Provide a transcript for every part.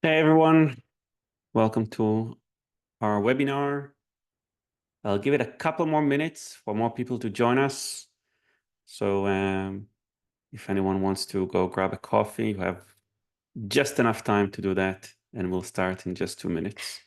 Hey everyone, welcome to our webinar. I'll give it a couple more minutes for more people to join us. So if anyone wants to go grab a coffee, you have just enough time to do that, and we'll start in just 2 minutes.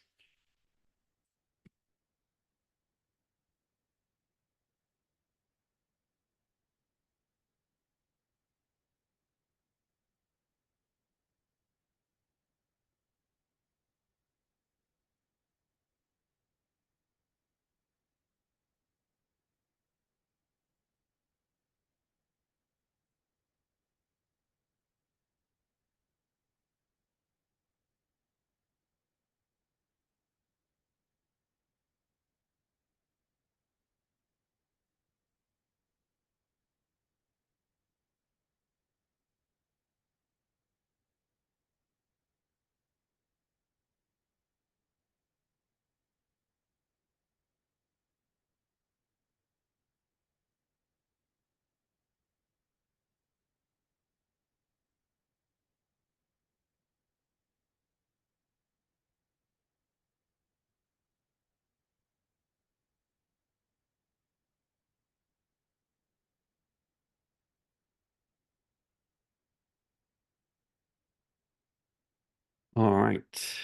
All right.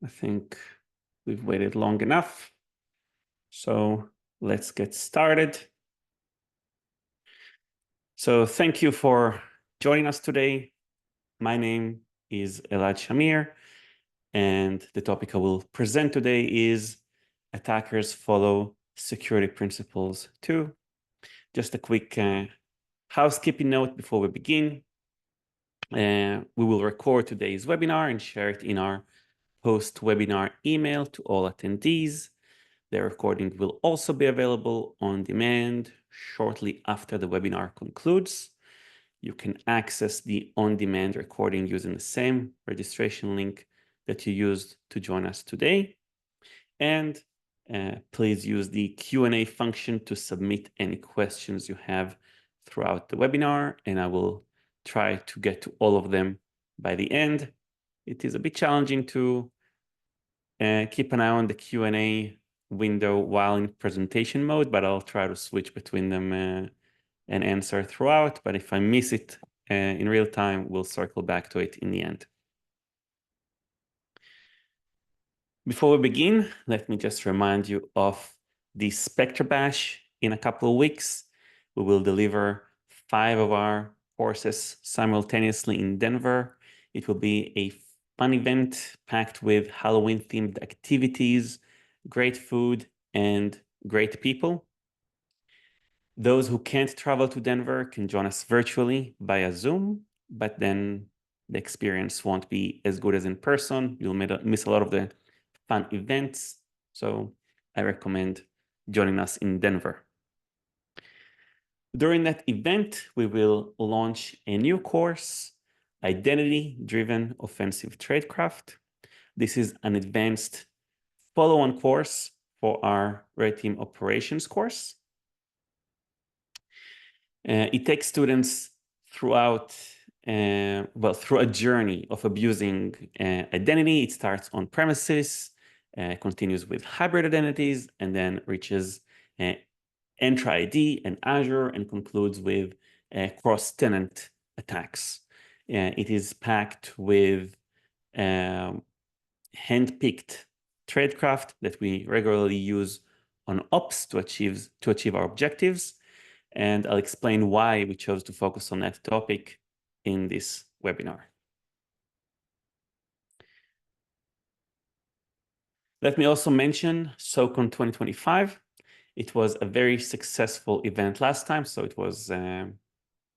I think we've waited long enough. So let's get started. So thank you for joining us today. My name is Elad Shamir, and the topic I will present today is attackers follow security principles too. Just a quick housekeeping note before we begin. We will record today's webinar and share it in our post-webinar email to all attendees. The recording will also be available on demand shortly after the webinar concludes. You can access the on-demand recording using the same registration link that you used to join us today. And please use the Q&A function to submit any questions you have throughout the webinar, and I will try to get to all of them by the end. It is a bit challenging to keep an eye on the Q&A window while in presentation mode, but I'll try to switch between them and answer throughout. But if I miss it in real time, we'll circle back to it in the end. Before we begin, let me just remind you of the Spectre Bash in a couple of weeks. We will deliver 5 of our courses simultaneously in Denver. It will be a fun event packed with Halloween-themed activities, great food, and great people. Those who can't travel to Denver can join us virtually via Zoom, but then the experience won't be as good as in person. You'll miss a lot of the fun events. So I recommend joining us in Denver. During that event, we will launch a new course, Identity-Driven Offensive Tradecraft. This is an advanced follow-on course for our Red Team Operations course. It takes students throughout through a journey of abusing identity. It starts on premises, continues with hybrid identities, and then reaches Entra ID and Azure, and concludes with cross-tenant attacks. It is packed with hand-picked tradecraft that we regularly use on ops to achieve our objectives. And I'll explain why we chose to focus on that topic in this webinar. Let me also mention SoCon 2025. It was a very successful event last time, so it was a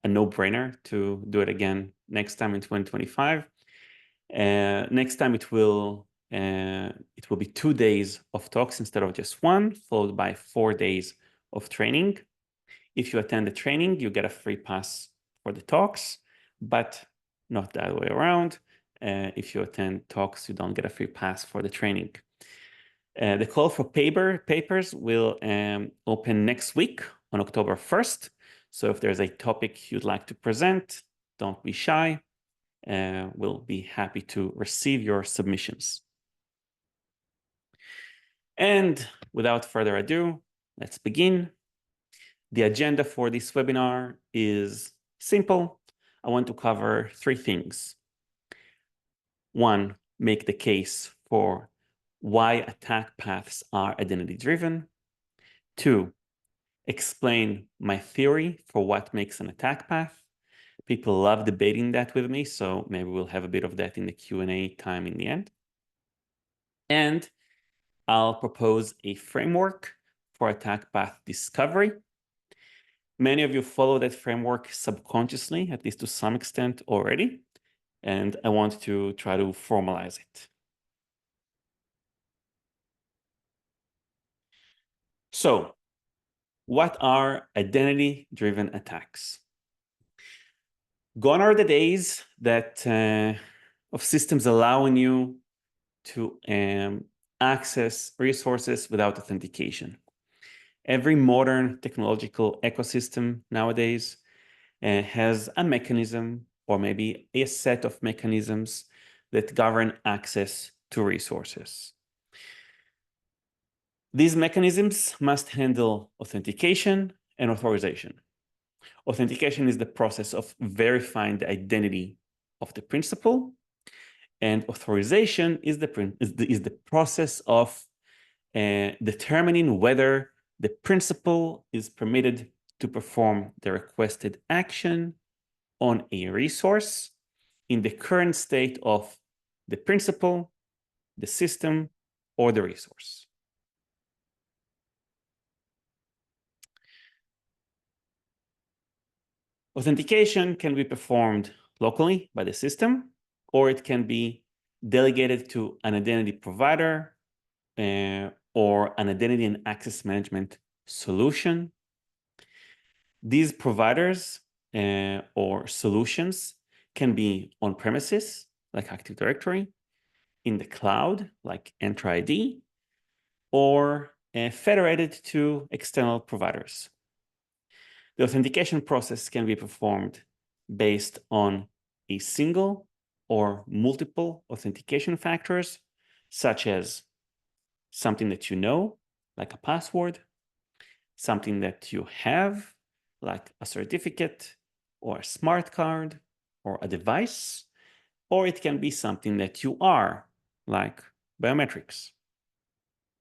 no-brainer to do it again next time in 2025. Next time it will be 2 days of talks instead of just one, followed by 4 days of training. If you attend the training, you get a free pass for the talks, but not the other way around. If you attend talks, you don't get a free pass for the training. The call for papers will open next week on October 1st. So if there's a topic you'd like to present, don't be shy. We'll be happy to receive your submissions. And without further ado, let's begin. The agenda for this webinar is simple. I want to cover three things. One, make the case for why attack paths are identity-driven. Two, explain my theory for what makes an attack path. People love debating that with me, so maybe we'll have a bit of that in the Q&A time in the end. And I'll propose a framework for attack path discovery. Many of you follow that framework subconsciously, at least to some extent already, and I want to try to formalize it. So, what are identity-driven attacks? Gone are the days that of systems allowing you to access resources without authentication. Every modern technological ecosystem nowadays has a mechanism or maybe a set of mechanisms that govern access to resources. These mechanisms must handle authentication and authorization. Authentication is the process of verifying the identity of the principal, and authorization is the process of determining whether the principal is permitted to perform the requested action on a resource in the current state of the principal, the system, or the resource. Authentication can be performed locally by the system, or it can be delegated to an identity provider or an identity and access management solution. These providers or solutions can be on premises, like Active Directory, in the cloud, like Entra ID, or federated to external providers. The authentication process can be performed based on a single or multiple authentication factors, such as something that you know, like a password, something that you have, like a certificate or a smart card or a device, or it can be something that you are, like biometrics.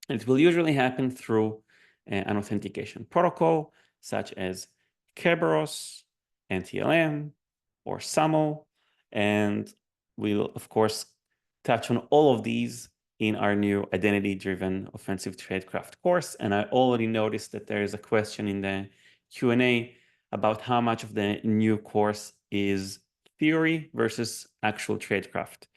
It will usually happen through an authentication protocol, such as Kerberos, NTLM, or SAML, and we'll, of course, touch on all of these in our new identity-driven offensive tradecraft course. And I already noticed that there is a question in the Q&A about how much of the new course is theory versus actual tradecraft.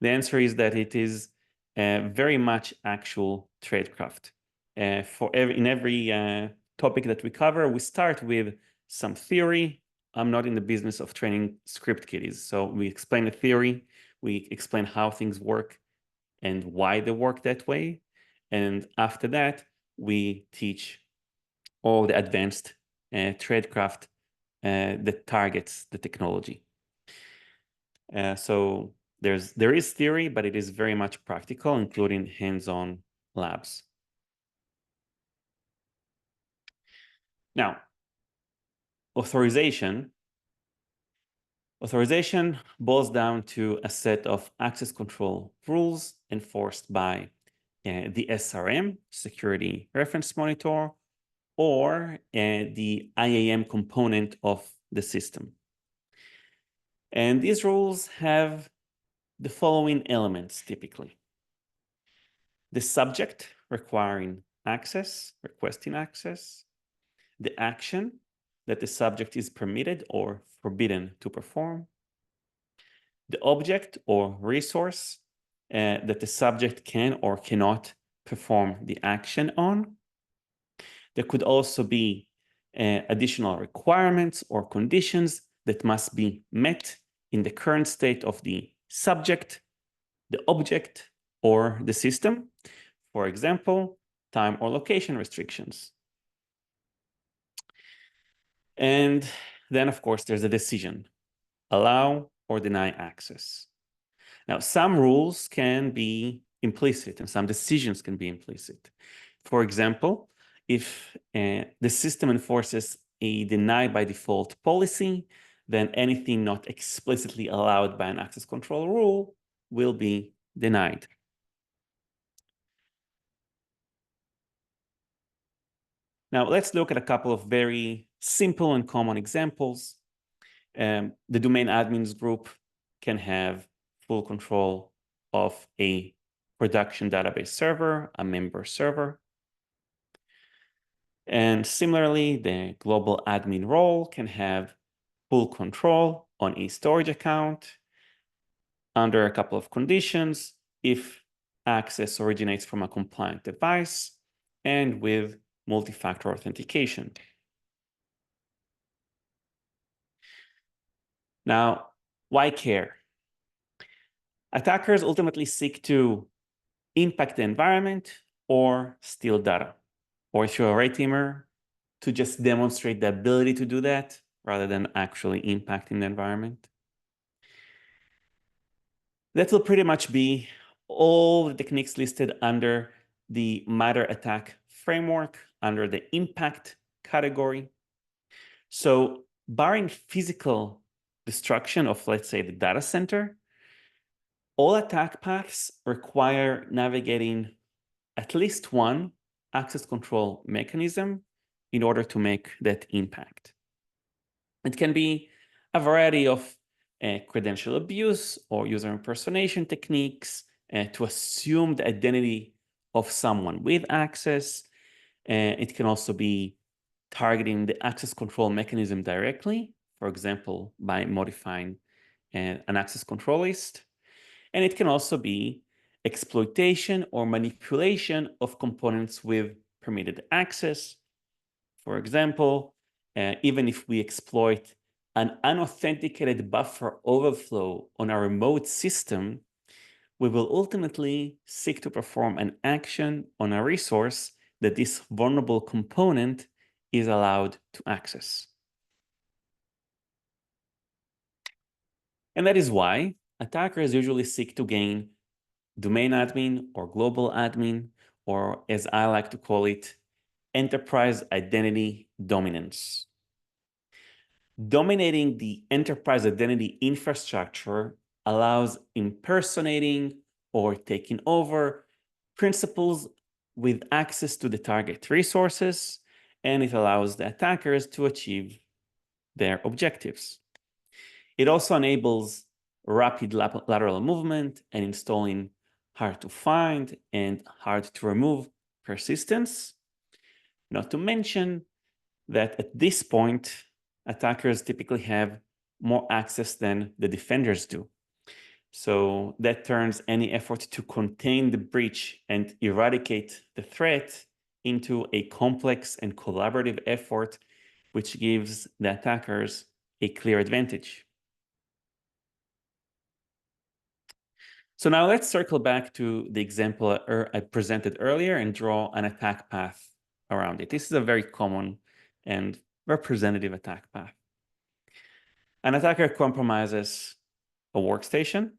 The answer is that it is very much actual tradecraft. In every topic that we cover, we start with some theory. I'm not in the business of training script kiddies. So we explain the theory, we explain how things work and why they work that way. And after that, we teach all the advanced tradecraft that targets the technology. So there is theory, but it is very much practical, including hands-on labs. Now, authorization boils down to a set of access control rules enforced by the SRM, Security Reference Monitor, or the IAM component of the system. And these rules have the following elements typically. The subject requiring access, requesting access, the action that the subject is permitted or forbidden to perform, the object or resource that the subject can or cannot perform the action on. There could also be additional requirements or conditions that must be met in the current state of the subject, the object, or the system. For example, time or location restrictions. And then, of course, there's a decision, allow or deny access. Now, some rules can be implicit and some decisions can be implicit. For example, if the system enforces a deny by default policy, then anything not explicitly allowed by an access control rule will be denied. Now, let's look at a couple of very simple and common examples. The domain admins group can have full control of a production database server, a member server. And similarly, the global admin role can have full control on a storage account under a couple of conditions if access originates from a compliant device and with multi-factor authentication. Now, why care? Attackers ultimately seek to impact the environment or steal data. Or if you're a red teamer, to just demonstrate the ability to do that rather than actually impacting the environment. That will pretty much be all the techniques listed under the matter attack framework under the impact category. So barring physical destruction of, let's say, the data center, all attack paths require navigating at least one access control mechanism in order to make that impact. It can be a variety of credential abuse or user impersonation techniques to assume the identity of someone with access. It can also be targeting the access control mechanism directly, for example, by modifying an access control list. And it can also be exploitation or manipulation of components with permitted access. For example, even if we exploit an unauthenticated buffer overflow on a remote system, we will ultimately seek to perform an action on a resource that this vulnerable component is allowed to access. And that is why attackers usually seek to gain domain admin or global admin, or as I like to call it, enterprise identity dominance. Dominating the enterprise identity infrastructure allows impersonating or taking over principals with access to the target resources, and it allows the attackers to achieve their objectives. It also enables rapid lateral movement and installing hard to find and hard to remove persistence. Not to mention that at this point, attackers typically have more access than the defenders do. So that turns any effort to contain the breach and eradicate the threat into a complex and collaborative effort, which gives the attackers a clear advantage. So now let's circle back to the example I presented earlier and draw an attack path around it. This is a very common and representative attack path. An attacker compromises a workstation.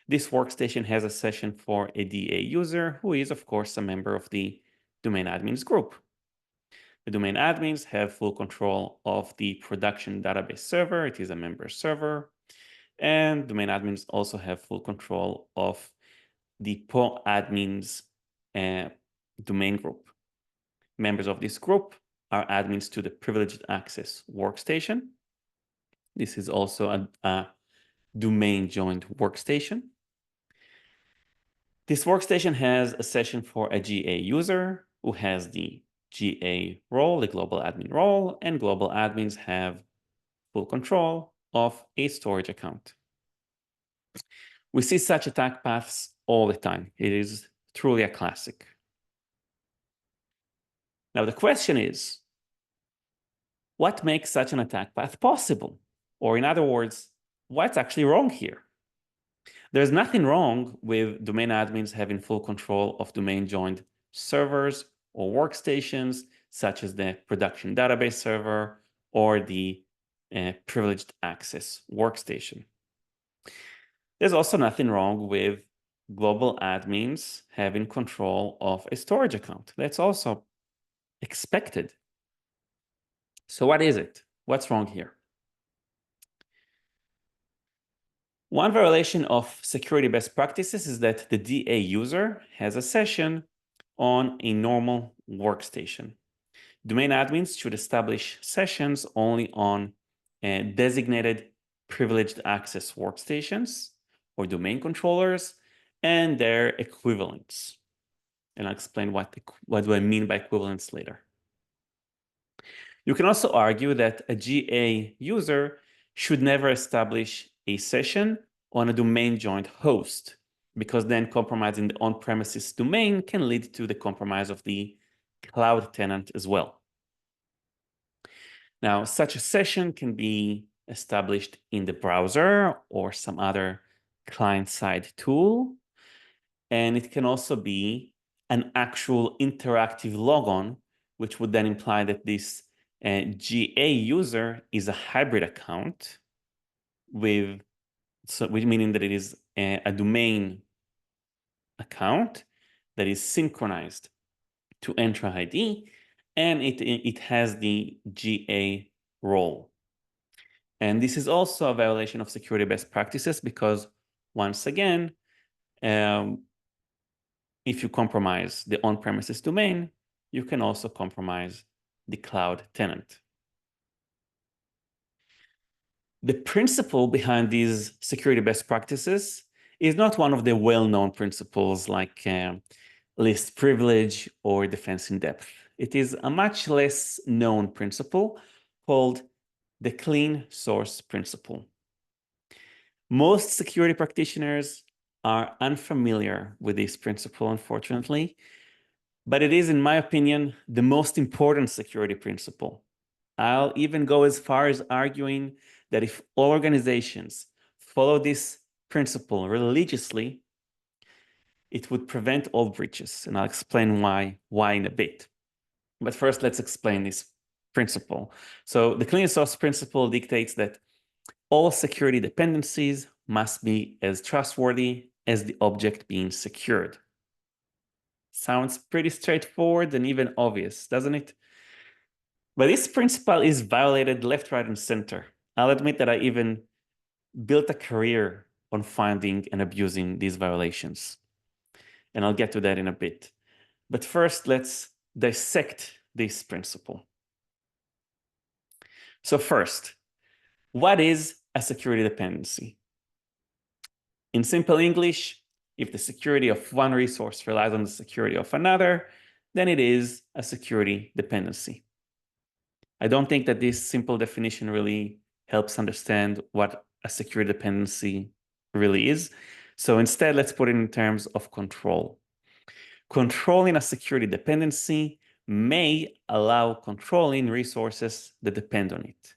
This workstation has a session for a DA user who is, of course, a member of the domain admins group. The domain admins have full control of the production database server. It is a member server. And domain admins also have full control of the PO admins domain group. Members of this group are admins to the privileged access workstation. This is also a domain joined workstation. This workstation has a session for a GA user who has the GA role, the global admin role, and global admins have full control of a storage account. We see such attack paths all the time. It is truly a classic. Now, the question is, what makes such an attack path possible? Or in other words, what's actually wrong here? There's nothing wrong with domain admins having full control of domain joined servers or workstations, such as the production database server or the privileged access workstation. There's also nothing wrong with global admins having control of a storage account. That's also expected. So what is it? What's wrong here? One violation of security best practices is that the DA user has a session on a normal workstation. Domain admins should establish sessions only on designated privileged access workstations or domain controllers and their equivalents. And I'll explain what do I mean by equivalents later. You can also argue that a GA user should never establish a session on a domain joint host, because then compromising the on-premises domain can lead to the compromise of the cloud tenant as well. Now, such a session can be established in the browser or some other client-side tool, and it can also be an actual interactive logon, which would then imply that this GA user is a hybrid account meaning that it is a domain account that is synchronized to Entra ID, and it has the GA role. And this is also a violation of security best practices because, once again, if you compromise the on-premises domain, you can also compromise the cloud tenant. The principle behind these security best practices is not one of the well-known principles like least privilege or defense in depth. It is a much less known principle called the clean source principle. Most security practitioners are unfamiliar with this principle, unfortunately, but it is, in my opinion, the most important security principle. I'll even go as far as arguing that if all organizations follow this principle religiously, it would prevent all breaches, and I'll explain why in a bit. But first, let's explain this principle. So the clean source principle dictates that all security dependencies must be as trustworthy as the object being secured. Sounds pretty straightforward and even obvious, doesn't it? But this principle is violated left, right, and center. I'll admit that I even built a career on finding and abusing these violations. And I'll get to that in a bit. But first, let's dissect this principle. So first, what is a security dependency? In simple English, if the security of one resource relies on the security of another, then it is a security dependency. I don't think that this simple definition really helps understand what a security dependency really is. So instead, let's put it in terms of control. Controlling a security dependency may allow controlling resources that depend on it.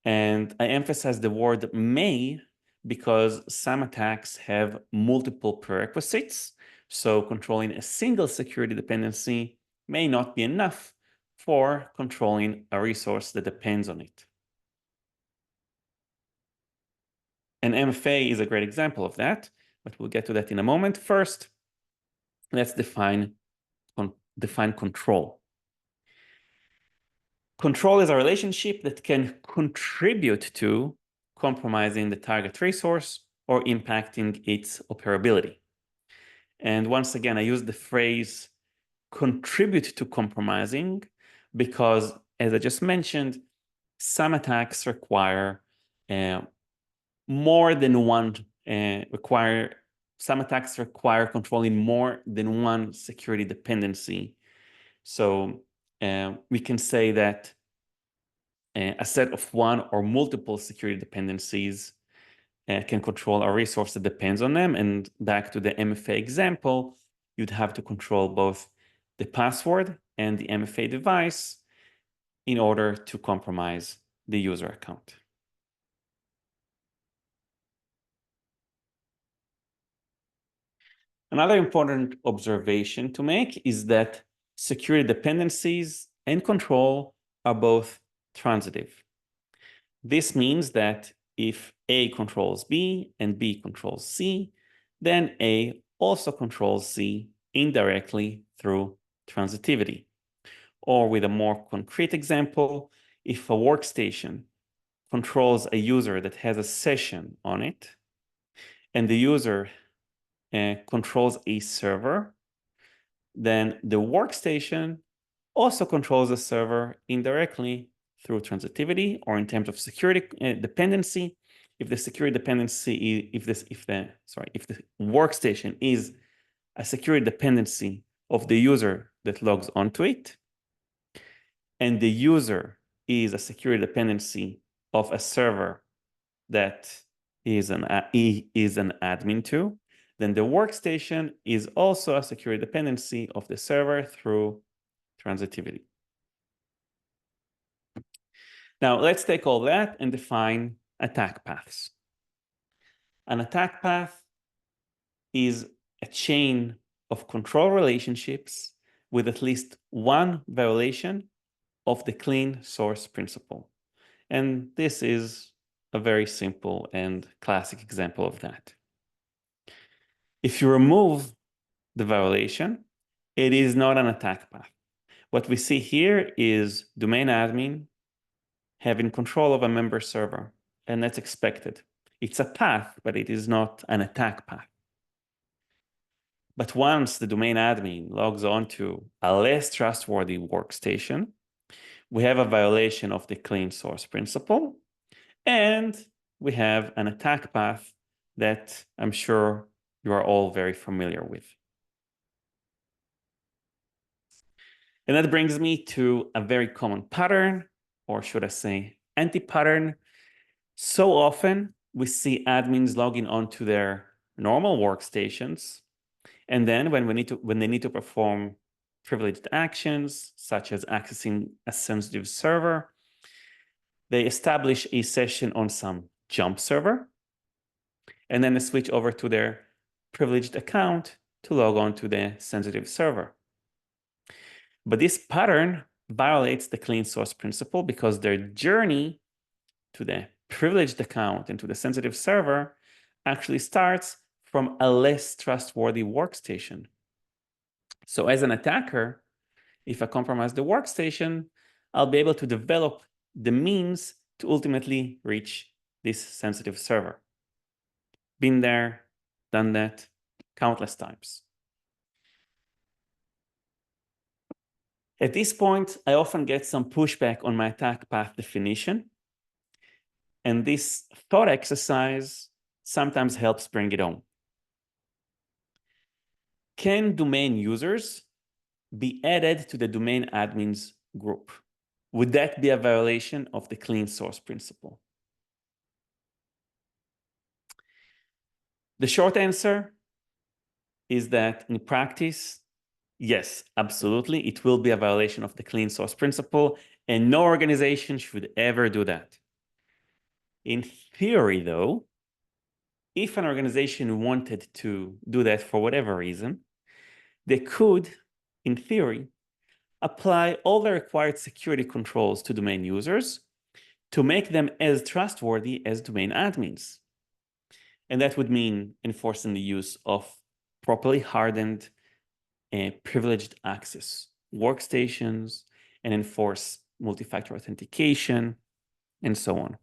And I emphasize the word may because some attacks have multiple prerequisites. So controlling a single security dependency may not be enough for controlling a resource that depends on it. And MFA is a great example of that, but we'll get to that in a moment. First, let's define control. Control is a relationship that can contribute to compromising the target resource or impacting its operability. And once again, I use the phrase contribute to compromising because, as I just mentioned, some attacks require more than one, some attacks require controlling more than one security dependency. So we can say that a set of one or multiple security dependencies can control a resource that depends on them. And back to the MFA example, you'd have to control both the password and the MFA device in order to compromise the user account. Another important observation to make is that security dependencies and control are both transitive. This means that if A controls B and B controls C, then A also controls C indirectly through transitivity. Or with a more concrete example, if a workstation controls a user that has a session on it, and the user controls a server, then the workstation also controls the server indirectly through transitivity, or in terms of security dependency. If the security dependency, if the workstation is a security dependency of the user that logs onto it, and the user is a security dependency of a server that is an admin to, then the workstation is also a security dependency of the server through transitivity. Now, let's take all that and define attack paths. An attack path is a chain of control relationships with at least one violation of the clean source principle. And this is a very simple and classic example of that. If you remove the violation, it is not an attack path. What we see here is domain admin having control of a member server, and that's expected. It's a path, but it is not an attack path. But once the domain admin logs onto a less trustworthy workstation, we have a violation of the clean source principle, and we have an attack path that I'm sure you are all very familiar with. And that brings me to a very common pattern, or should I say anti-pattern. So often we see admins logging onto their normal workstations, and then when they need to perform privileged actions, such as accessing a sensitive server, they establish a session on some jump server, and then they switch over to their privileged account to log on to the sensitive server. But this pattern violates the clean source principle because their journey to the privileged account and to the sensitive server actually starts from a less trustworthy workstation. So as an attacker, if I compromise the workstation, I'll be able to develop the means to ultimately reach this sensitive server. Been there, done that countless times. At this point, I often get some pushback on my attack path definition. And this thought exercise sometimes helps bring it home. Can domain users be added to the domain admins group? Would that be a violation of the clean source principle? The short answer is that in practice, yes, absolutely, it will be a violation of the clean source principle, and no organization should ever do that. In theory, though, if an organization wanted to do that for whatever reason, they could, in theory, apply all the required security controls to domain users to make them as trustworthy as domain admins. And that would mean enforcing the use of properly hardened and privileged access workstations, and enforce multi-factor authentication, and so on.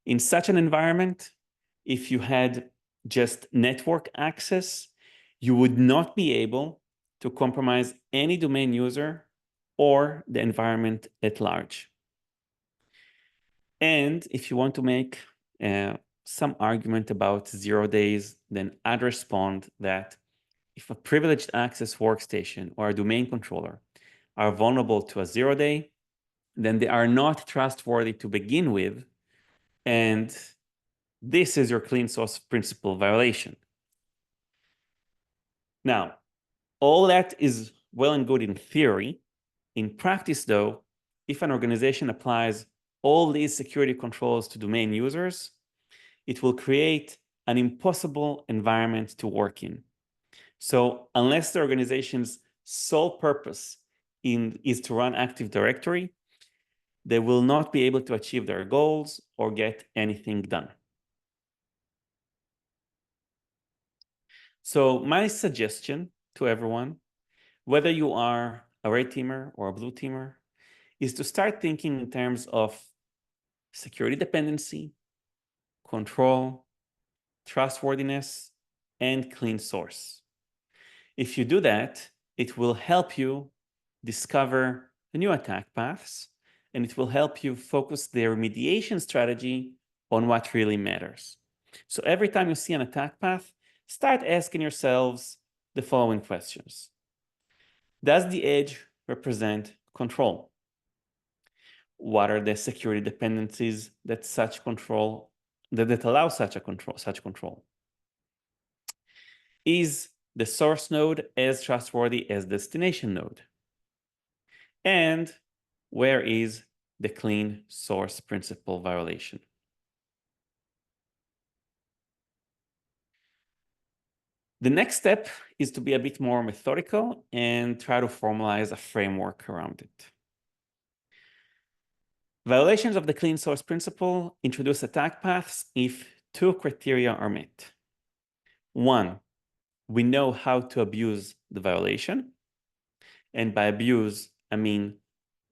In such an environment, if you had just network access, you would not be able to compromise any domain user or the environment at large. And if you want to make some argument about 0 days, then I'd respond that if a privileged access workstation or a domain controller are vulnerable to a 0 day, then they are not trustworthy to begin with, and this is your clean source principle violation. Now, all that is well and good in theory. In practice, though, if an organization applies all these security controls to domain users, it will create an impossible environment to work in. So unless the organization's sole purpose is to run Active Directory, they will not be able to achieve their goals or get anything done. So my suggestion to everyone, whether you are a red teamer or a blue teamer, is to start thinking in terms of security dependency, control, trustworthiness, and clean source. If you do that, it will help you discover the new attack paths, and it will help you focus the remediation strategy on what really matters. So every time you see an attack path, start asking yourselves the following questions. Does the edge represent control? What are the security dependencies that allow such control? Is the source node as trustworthy as destination node? And where is the clean source principle violation? The next step is to be a bit more methodical and try to formalize a framework around it. Violations of the clean source principle introduce attack paths if two criteria are met. One, we know how to abuse the violation. And by abuse, I mean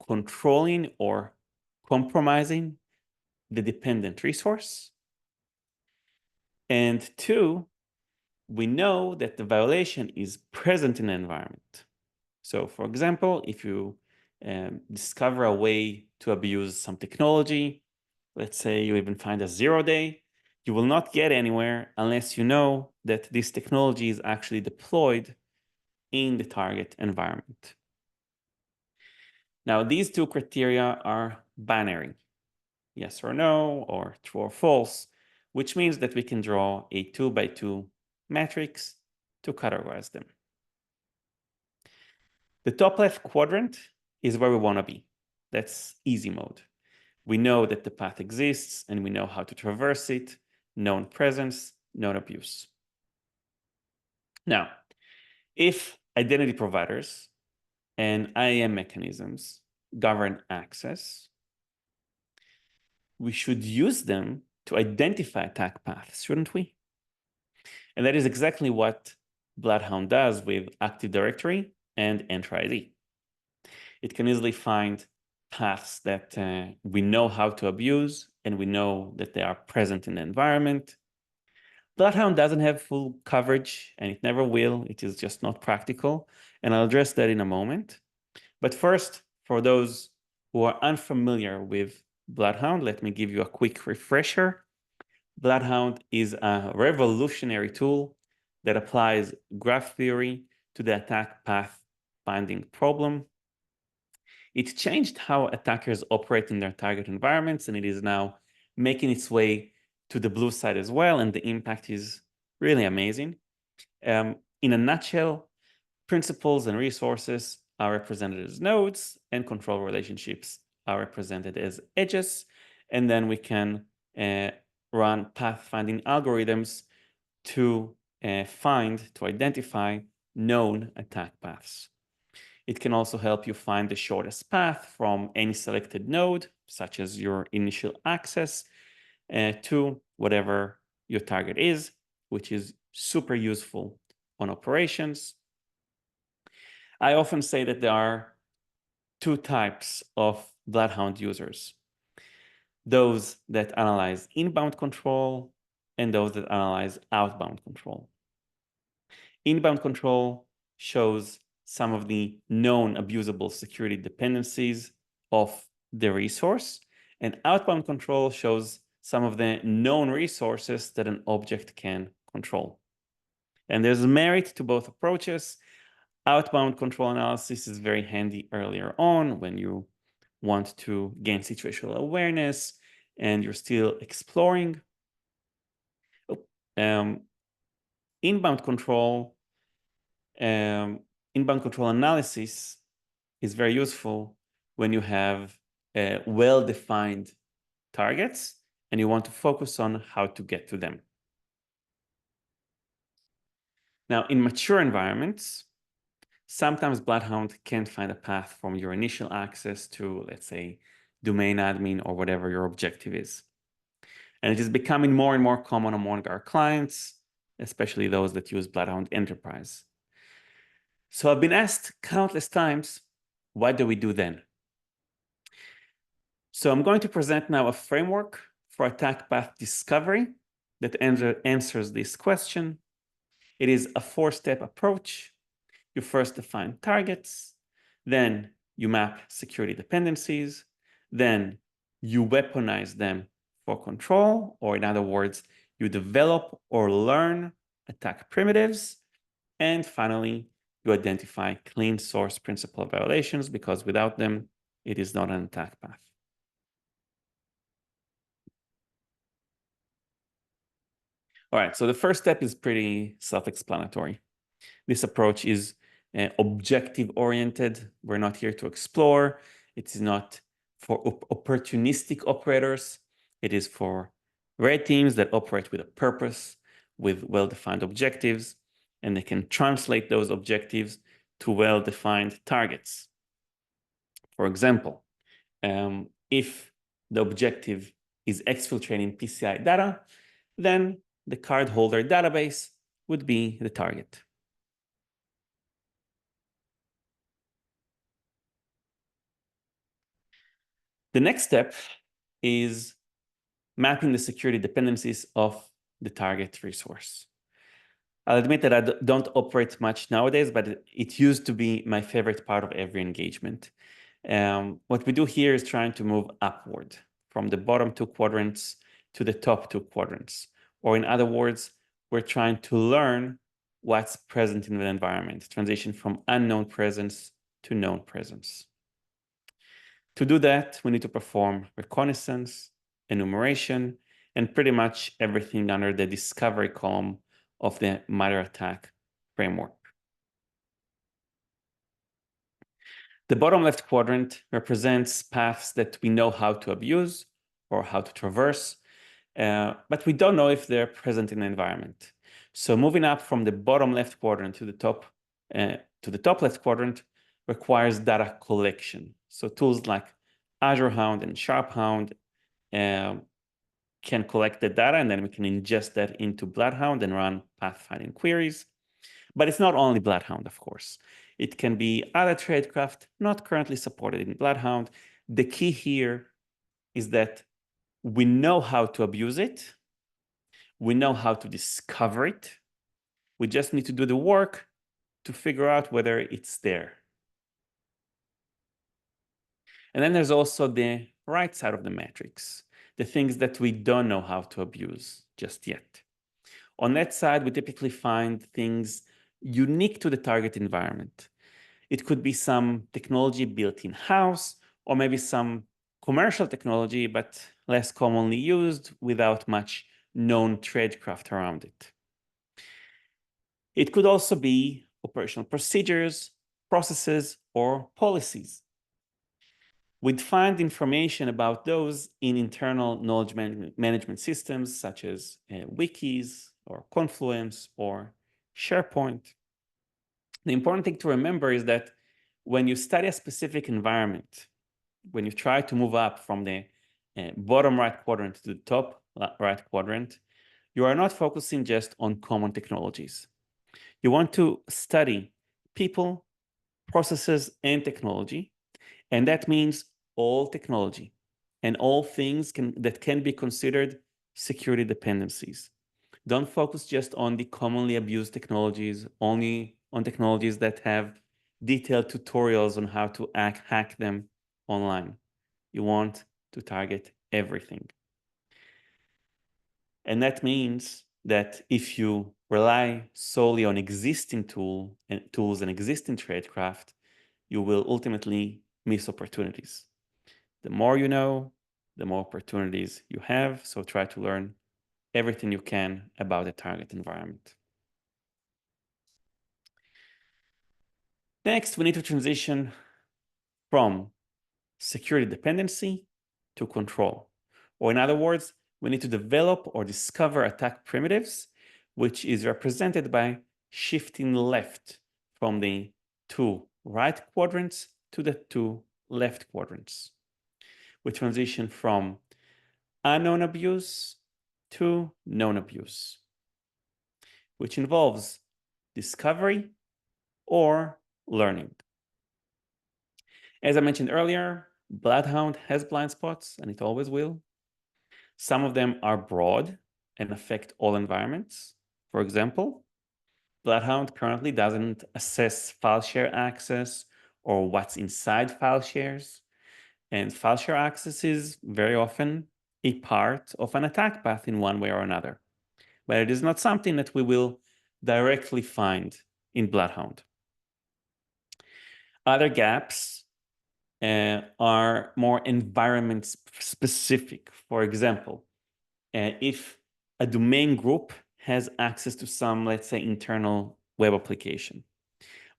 controlling or compromising the dependent resource. And two, we know that the violation is present in the environment. So for example, if you discover a way to abuse some technology, let's say you even find a 0-day, you will not get anywhere unless you know that this technology is actually deployed in the target environment. Now, these two criteria are binary, yes or no, or true or false, which means that we can draw a 2x2 matrix to categorize them. The top left quadrant is where we want to be. That's easy mode. We know that the path exists and we know how to traverse it, known presence, known abuse. Now, if identity providers and IAM mechanisms govern access, we should use them to identify attack paths, shouldn't we? And that is exactly what Bloodhound does with Active Directory and Entra ID. It can easily find paths that we know how to abuse and we know that they are present in the environment. Bloodhound doesn't have full coverage and it never will. It is just not practical. And I'll address that in a moment. But first, for those who are unfamiliar with Bloodhound, let me give you a quick refresher. Bloodhound is a revolutionary tool that applies graph theory to the attack path finding problem. It changed how attackers operate in their target environments, and it is now making its way to the blue side as well, and the impact is really amazing. In a nutshell, principles and resources are represented as nodes, and control relationships are represented as edges, and then we can run path-finding algorithms to identify known attack paths. It can also help you find the shortest path from any selected node, such as your initial access, to whatever your target is, which is super useful on operations. I often say that there are two types of Bloodhound users: those that analyze inbound control and those that analyze outbound control. Inbound control shows some of the known abusable security dependencies of the resource, and outbound control shows some of the known resources that an object can control. And there's merit to both approaches. Outbound control analysis is very handy earlier on when you want to gain situational awareness and you're still exploring. Inbound control analysis is very useful when you have well-defined targets and you want to focus on how to get to them. Now, in mature environments, sometimes Bloodhound can't find a path from your initial access to, let's say, domain admin, or whatever your objective is. And it is becoming more and more common among our clients, especially those that use Bloodhound Enterprise. So I've been asked countless times, what do we do then? So I'm going to present now a framework for attack path discovery that answers this question. It is a 4-step approach. You first define targets, then you map security dependencies, then you weaponize them for control, or in other words, you develop or learn attack primitives, and finally, you identify clean source principle violations, because without them, it is not an attack path. All right, so the first step is pretty self-explanatory. This approach is objective-oriented. We're not here to explore. It is not for opportunistic operators. It is for red teams that operate with a purpose, with well-defined objectives, and they can translate those objectives to well-defined targets. For example, if the objective is exfiltrating PCI data, then the cardholder database would be the target. The next step is mapping the security dependencies of the target resource. I'll admit that I don't operate much nowadays, but it used to be my favorite part of every engagement. What we do here is trying to move upward from the bottom 2 quadrants to the top 2 quadrants. Or in other words, we're trying to learn what's present in the environment, transition from unknown presence to known presence. To do that, we need to perform reconnaissance, enumeration, and pretty much everything under the discovery column of the MITRE ATT&CK framework. The bottom left quadrant represents paths that we know how to abuse or how to traverse, but we don't know if they're present in the environment. So moving up from the bottom left quadrant to the top left quadrant requires data collection. So tools like Azure Hound and SharpHound can collect the data, and then we can ingest that into Bloodhound and run pathfinding queries. But it's not only Bloodhound, of course. It can be other tradecraft not currently supported in Bloodhound. The key here is that we know how to abuse it. We know how to discover it. We just need to do the work to figure out whether it's there. And then there's also the right side of the matrix, the things that we don't know how to abuse just yet. On that side, we typically find things unique to the target environment. It could be some technology built in-house, or maybe some commercial technology, but less commonly used without much known tradecraft around it. It could also be operational procedures, processes, or policies. We'd find information about those in internal knowledge management systems, such as wikis or Confluence or SharePoint. The important thing to remember is that when you study a specific environment, when you try to move up from the bottom right quadrant to the top right quadrant, you are not focusing just on common technologies. You want to study people, processes, and technology, and that means all technology and all things that can be considered security dependencies. Don't focus just on the commonly abused technologies, only on technologies that have detailed tutorials on how to hack them online. You want to target everything. And that means that if you rely solely on existing tools and existing tradecraft, you will ultimately miss opportunities. The more you know, the more opportunities you have. So try to learn everything you can about the target environment. Next, we need to transition from security dependency to control. Or in other words, we need to develop or discover attack primitives, which is represented by shifting left from the 2 right quadrants to the 2 left quadrants. we transition from unknown abuse to known abuse, which involves discovery or learning. As I mentioned earlier, Bloodhound has blind spots, and it always will. Some of them are broad and affect all environments. For example, Bloodhound currently doesn't assess file share access or what's inside file shares. And file share access is very often a part of an attack path in one way or another. But it is not something that we will directly find in Bloodhound. Other gaps are more environment specific. For example, if a domain group has access to some, let's say, internal web application,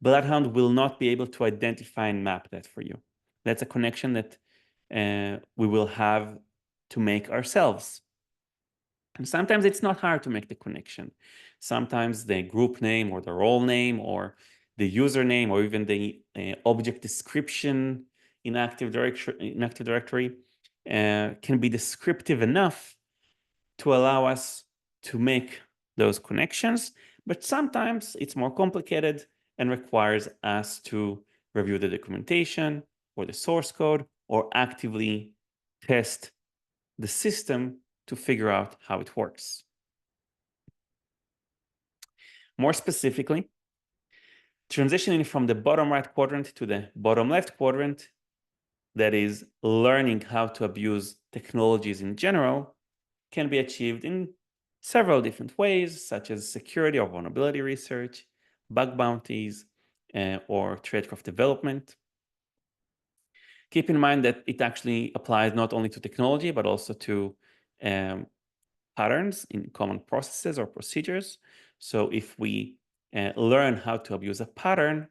Bloodhound will not be able to identify and map that for you. That's a connection that we will have to make ourselves. And sometimes it's not hard to make the connection. Sometimes the group name or the role name or the username or even the object description in Active Directory can be descriptive enough to allow us to make those connections, but sometimes it's more complicated and requires us to review the documentation or the source code or actively test the system to figure out how it works. More specifically, transitioning from the bottom right quadrant to the bottom left quadrant, that is learning how to abuse technologies in general, can be achieved in several different ways, such as security or vulnerability research, bug bounties, or tradecraft development. Keep in mind that it actually applies not only to technology, but also to patterns in common processes or procedures. So if we learn how to abuse a pattern,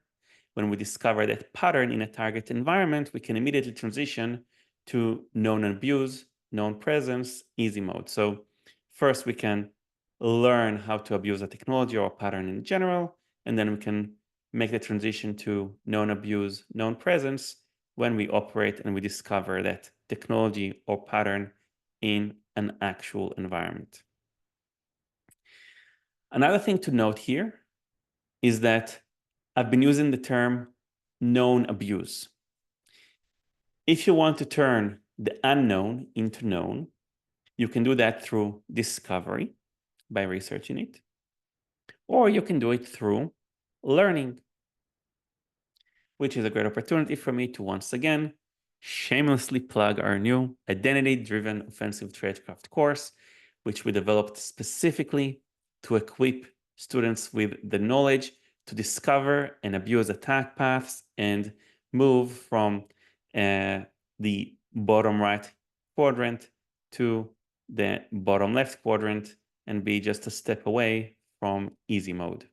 when we discover that pattern in a target environment, we can immediately transition to known abuse, known presence, easy mode. So first we can learn how to abuse a technology or a pattern in general, and then we can make the transition to known abuse, known presence when we operate and we discover that technology or pattern in an actual environment. Another thing to note here is that I've been using the term known abuse. If you want to turn the unknown into known, you can do that through discovery by researching it, or you can do it through learning, which is a great opportunity for me to once again shamelessly plug our new identity-driven offensive tradecraft course, which we developed specifically to equip students with the knowledge to discover and abuse attack paths and move from the bottom right quadrant to the bottom left quadrant and be just a step away from easy mode.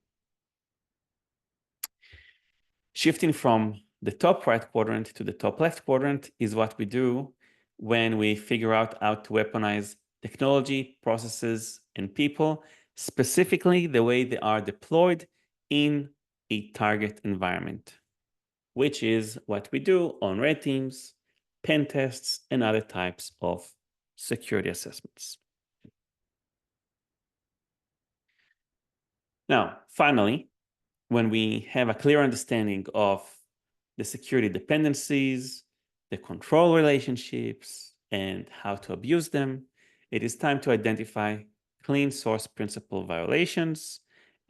Shifting from the top right quadrant to the top left quadrant is what we do when we figure out how to weaponize technology, processes, and people, specifically the way they are deployed in a target environment, which is what we do on red teams, pen tests, and other types of security assessments. Now, finally, when we have a clear understanding of the security dependencies, the control relationships, and how to abuse them, it is time to identify clean source principle violations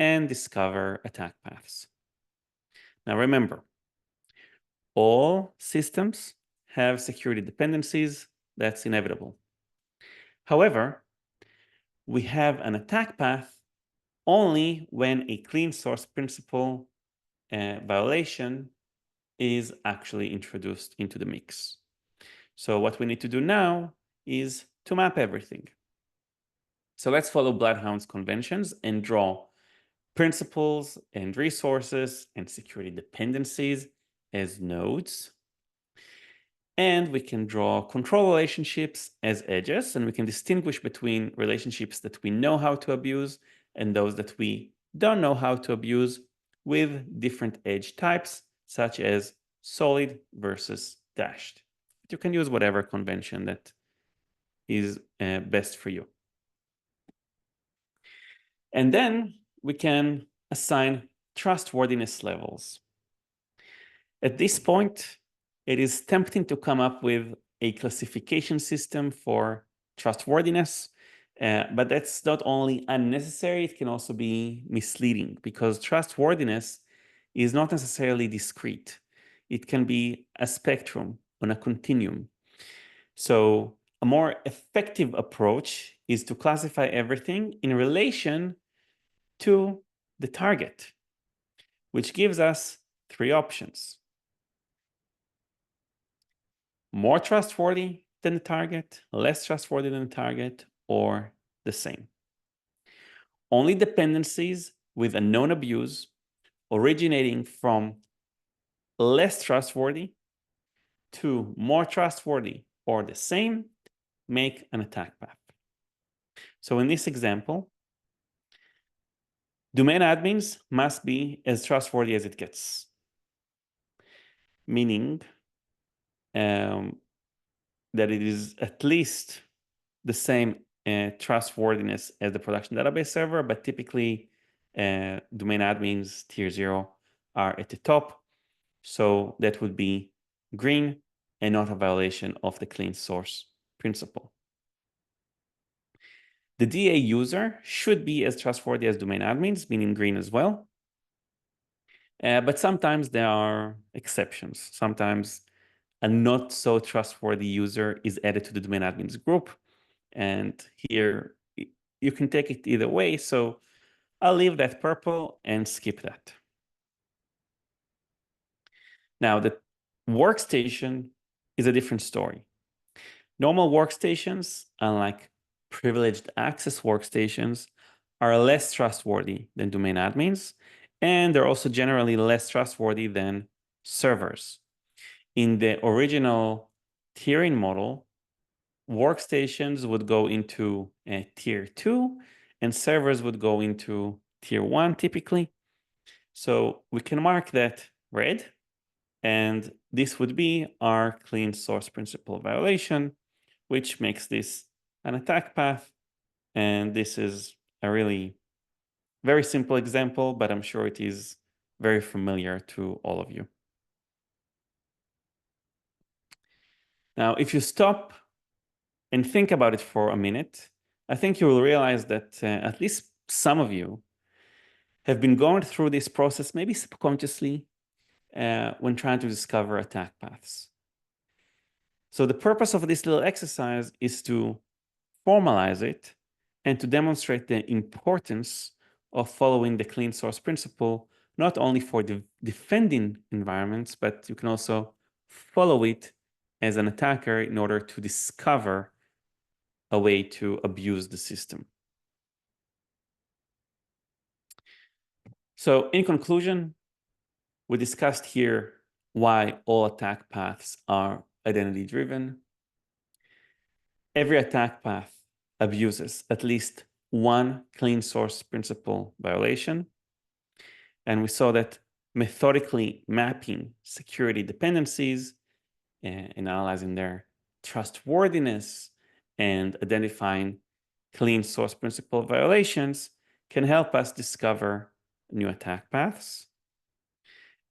and discover attack paths. Now remember, all systems have security dependencies. That's inevitable. However, we have an attack path only when a clean source principle violation is actually introduced into the mix. So what we need to do now is to map everything. So let's follow Bloodhound's conventions and draw principles and resources and security dependencies as nodes. And we can draw control relationships as edges, and we can distinguish between relationships that we know how to abuse and those that we don't know how to abuse with different edge types, such as solid versus dashed. But you can use whatever convention that is best for you. And then we can assign trustworthiness levels. At this point, it is tempting to come up with a classification system for trustworthiness, but that's not only unnecessary, it can also be misleading because trustworthiness is not necessarily discrete. It can be a spectrum on a continuum. So a more effective approach is to classify everything in relation to the target, which gives us three options. More trustworthy than the target, less trustworthy than the target, or the same. Only dependencies with a known abuse originating from less trustworthy to more trustworthy or the same make an attack path. So in this example, domain admins must be as trustworthy as it gets, meaning that it is at least the same trustworthiness as the production database server, but typically domain admins tier 0 are at the top. So that would be green and not a violation of the clean source principle. The DA user should be as trustworthy as domain admins, meaning green as well. But sometimes there are exceptions. Sometimes a not so trustworthy user is added to the domain admins group. And here you can take it either way. So I'll leave that purple and skip that. Now the workstation is a different story. Normal workstations, unlike privileged access workstations, are less trustworthy than domain admins. And they're also generally less trustworthy than servers. In the original tiering model, workstations would go into tier 2 and servers would go into tier 1 typically. So we can mark that red, and this would be our clean source principle violation, which makes this an attack path. And this is a really very simple example, but I'm sure it is very familiar to all of you. Now, if you stop and think about it for a minute, I think you will realize that at least some of you have been going through this process, maybe subconsciously, when trying to discover attack paths. So the purpose of this little exercise is to formalize it and to demonstrate the importance of following the clean source principle, not only for the defending environments, but you can also follow it as an attacker in order to discover a way to abuse the system. So in conclusion, we discussed here why all attack paths are identity-driven. Every attack path abuses at least one clean source principle violation. And we saw that methodically mapping security dependencies and analyzing their trustworthiness and identifying clean source principle violations can help us discover new attack paths.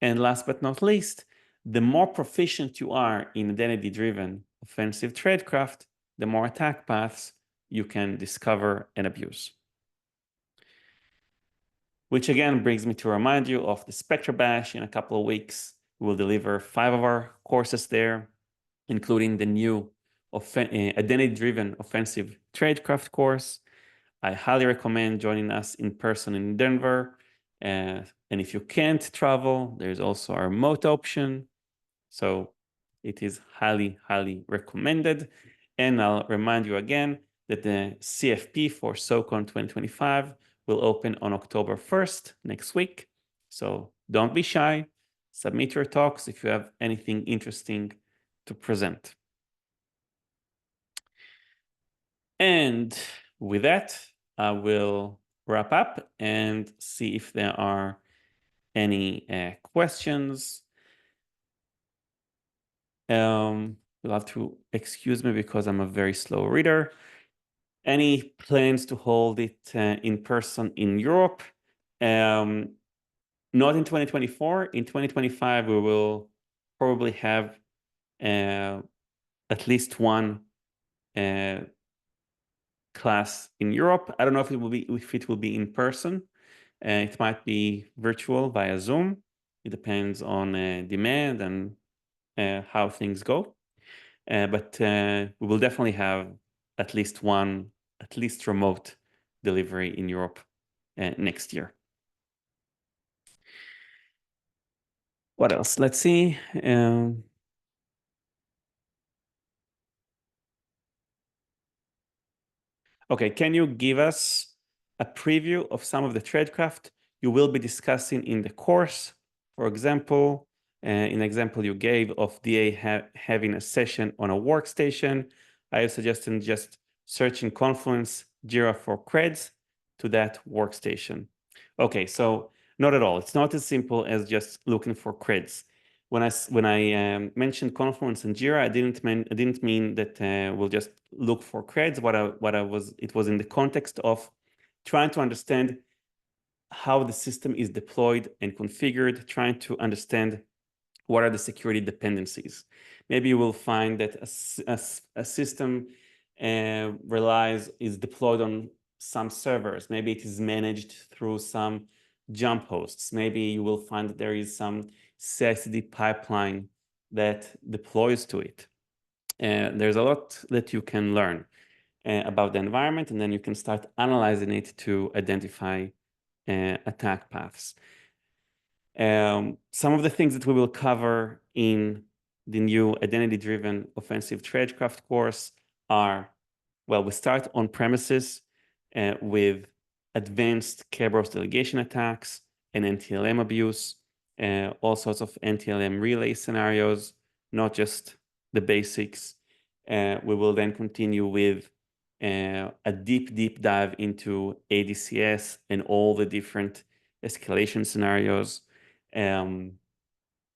And last but not least, the more proficient you are in identity-driven offensive tradecraft, the more attack paths you can discover and abuse. Which again brings me to remind you of the Spectre Bash in a couple of weeks. We will deliver 5 of our courses there, including the new identity-driven offensive tradecraft course. I highly recommend joining us in person in Denver. And if you can't travel, there's also a remote option. So it is highly, highly recommended. And I'll remind you again that the CFP for SoCon 2025 will open on October 1st, next week. So don't be shy. Submit your talks if you have anything interesting to present. And with that, I will wrap up and see if there are any questions. You'll have to excuse me because I'm a very slow reader. Any plans to hold it in person in Europe? Not in 2024. In 2025, we will probably have at least one class in Europe. I don't know if it will be in person. It might be virtual via Zoom. It depends on demand and how things go. But we will definitely have at least one, at least remote delivery in Europe next year. What else? Let's see. Okay, can you give us a preview of some of the tradecraft you will be discussing in the course? For example, in example you gave of DA having a session on a workstation, I suggested just searching Confluence, Jira for creds to that workstation. Okay, so not at all. It's not as simple as just looking for creds. When I mentioned Confluence and Jira, I didn't mean that we'll just look for creds. It was in the context of trying to understand how the system is deployed and configured, trying to understand what are the security dependencies. Maybe you will find that a system is deployed on some servers. Maybe it is managed through some jump hosts. Maybe you will find that there is some CI/CD pipeline that deploys to it. There's a lot that you can learn about the environment, and then you can start analyzing it to identify attack paths. Some of the things that we will cover in the new identity-driven offensive tradecraft course are, well, we start on premises with advanced Kerberos delegation attacks and NTLM abuse, all sorts of NTLM relay scenarios, not just the basics. We will then continue with a deep dive into ADCS and all the different escalation scenarios,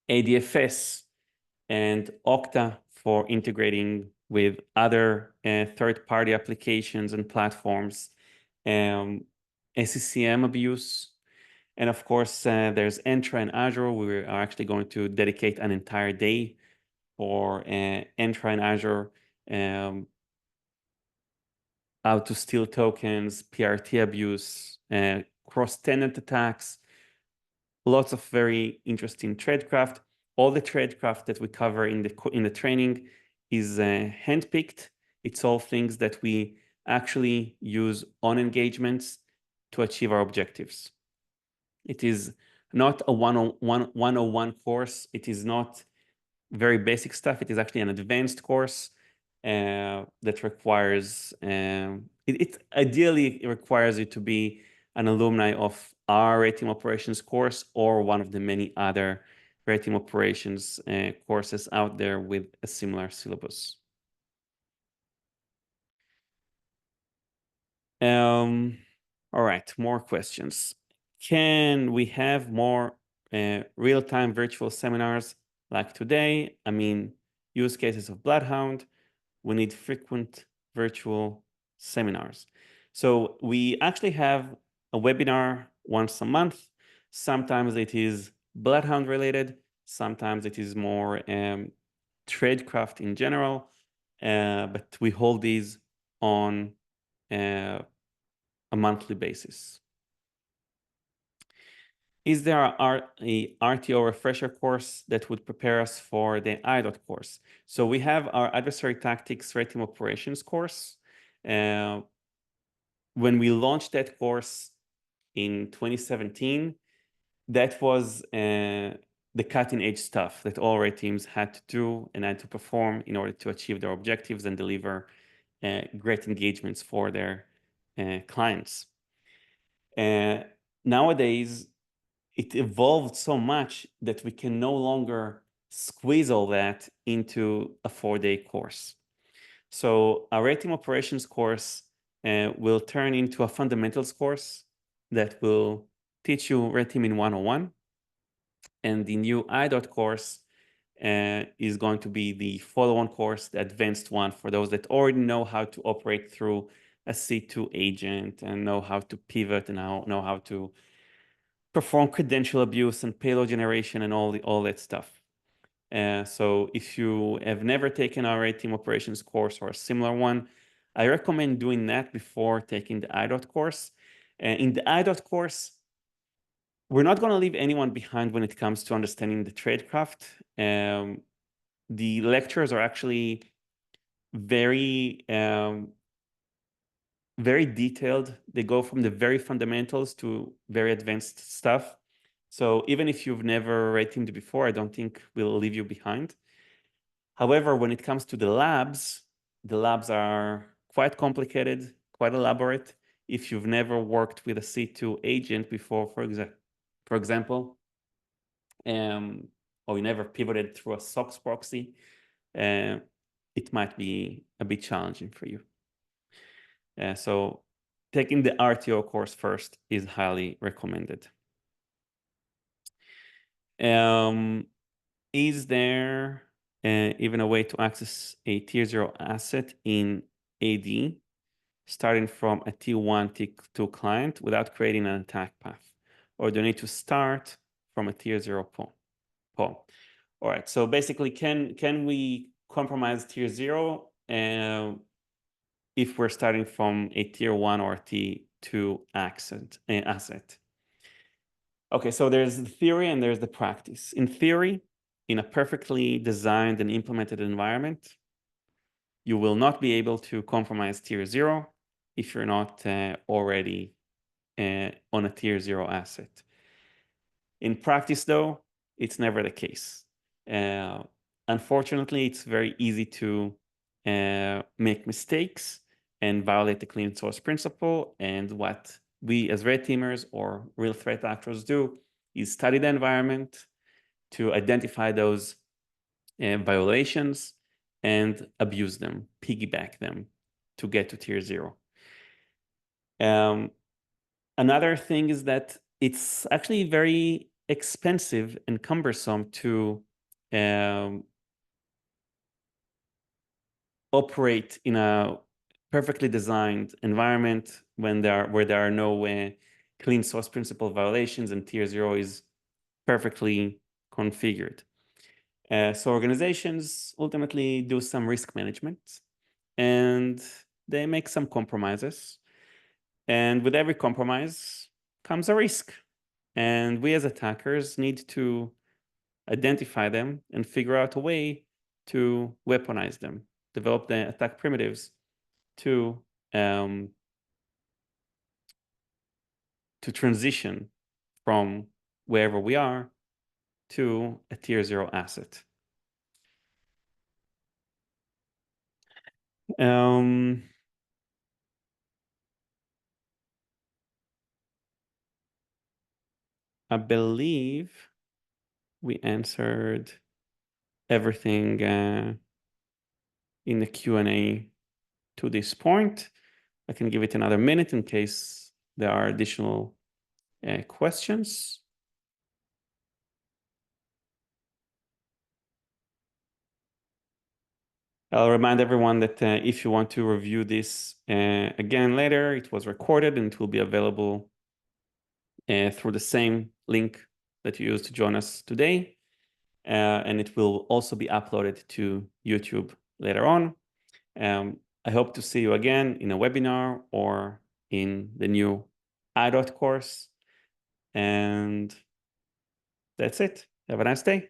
ADFS and Okta for integrating with other third-party applications and platforms, SCCM abuse, and of course, there's Entra and Azure. We are actually going to dedicate an entire day for Entra and Azure, how to steal tokens, PRT abuse, cross-tenant attacks, lots of very interesting tradecraft. All the tradecraft that we cover in the training is handpicked. It's all things that we actually use on engagements to achieve our objectives. It is not a 101 course. It is not very basic stuff. It is actually an advanced course that requires, it ideally requires you to be an alumni of our red team operations course or one of the many other red team operations courses out there with a similar syllabus. All right, more questions. Can we have more real-time virtual seminars like today? I mean, use cases of Bloodhound. We need frequent virtual seminars. So we actually have a webinar once a month. Sometimes it is Bloodhound related. Sometimes it is more tradecraft in general. But we hold these on a monthly basis. Is there a RTO refresher course that would prepare us for the IDOT course? So we have our Adversary Tactics Red Team Operations course. When we launched that course in 2017, that was the cutting edge stuff that all red teams had to do and had to perform in order to achieve their objectives and deliver great engagements for their clients. Nowadays, it evolved so much that we can no longer squeeze all that into a 4-day course. So our red team operations course will turn into a fundamentals course that will teach you red team in 101. And the new IDOT course is going to be the follow-on course, the advanced one, for those that already know how to operate through a C2 agent and know how to pivot and know how to perform credential abuse and payload generation and all that stuff. So if you have never taken our RA Team Operations course or a similar one, I recommend doing that before taking the IDOT course. In the IDOT course, we're not going to leave anyone behind when it comes to understanding the tradecraft. The lectures are actually very, very detailed. They go from the very fundamentals to very advanced stuff. So even if you've never RA Teamed before, I don't think we'll leave you behind. However, when it comes to the labs are quite complicated, quite elaborate. If you've never worked with a C2 agent before, for example, or you never pivoted through a SOX proxy, it might be a bit challenging for you. So taking the RTO course first is highly recommended. Is there even a way to access a tier 0 asset in AD starting from a T1, T2 client without creating an attack path? Or do you need to start from a tier 0 POM? All right, so basically, can we compromise tier 0 if we're starting from a tier 1 or T2 asset? Okay, so there's the theory and there's the practice. In theory, in a perfectly designed and implemented environment, you will not be able to compromise tier 0 if you're not already on a tier 0 asset. In practice, though, it's never the case. Unfortunately, it's very easy to make mistakes and violate the clean source principle. And what we as red teamers or real threat actors do is study the environment to identify those violations and abuse them, piggyback them to get to tier 0. Another thing is that it's actually very expensive and cumbersome to operate in a perfectly designed environment where there are no clean source principle violations and tier 0 is perfectly configured. So organizations ultimately do some risk management and they make some compromises. And with every compromise comes a risk. And we as attackers need to identify them and figure out a way to weaponize them, develop the attack primitives to transition from wherever we are to a tier 0 asset. I believe we answered everything in the Q&A to this point. I can give it another minute in case there are additional questions. I'll remind everyone that if you want to review this again later, it was recorded and it will be available through the same link that you used to join us today. And it will also be uploaded to YouTube later on. I hope to see you again in a webinar or in the new IDOT course. And that's it. Have a nice day.